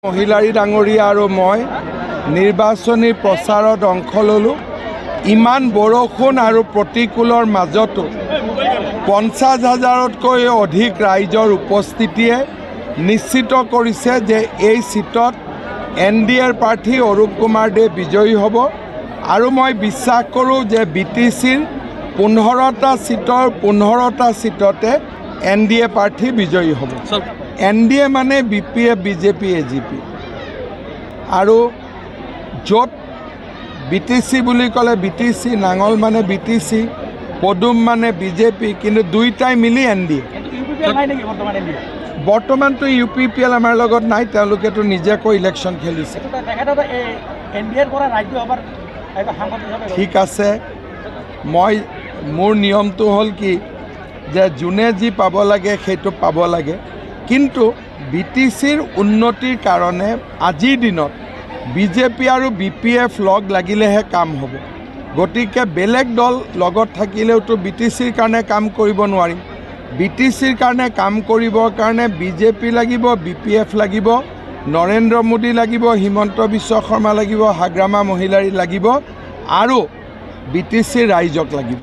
মহিলাৰী ডাঙৰীয়া আৰু মই নিৰ্বাচনী প্ৰচাৰত অংশ ল'লোঁ। ইমান বৰষুণ আৰু প্ৰতিকূলৰ মাজতো 50,000তকৈ অধিক ৰাইজৰ উপস্থিতিয়ে নিশ্চিত কৰিছে যে এই সিটত NDAৰ প্ৰাৰ্থী অৰূপ কুমাৰ দে বিজয়ী হ'ব আৰু মই বিশ্বাস কৰোঁ যে BTCৰ 15টা সিটৰ 15টা সিটতে NDA প্ৰাৰ্থী বিজয়ী হ'ব। NDA মানে BPF, BJP, AGP আৰু য'ত BTC বুলি ক'লে BTC, নাঙল মানে BTC, পদুম মানে BJP, কিন্তু দুইটাই মিলি NDA। বৰ্তমানটো UPPL আমাৰ লগত নাই, তেওঁলোকেতো নিজেকৈ ইলেকশ্যন খেলিছে। ঠিক আছে, মোৰ নিয়মটো হ'ল কি যে যোনে যি পাব লাগে সেইটো পাব লাগে, কিন্তু BTCৰ উন্নতিৰ কাৰণে আজিৰ দিনত BJP আৰু BPF লগ লাগিলেহে কাম হ'ব। গতিকে বেলেগ দল লগত থাকিলেওতো BTCৰ কাৰণে কাম কৰিব নোৱাৰিম। BTCৰ কাৰণে কাম কৰিবৰ কাৰণে BJP লাগিব, BPF লাগিব, নৰেন্দ্ৰ মোদী লাগিব, হিমন্ত বিশ্ব শৰ্মা লাগিব, হাগ্ৰামা মহিলাৰী লাগিব আৰু BTCৰ ৰাইজক লাগিব।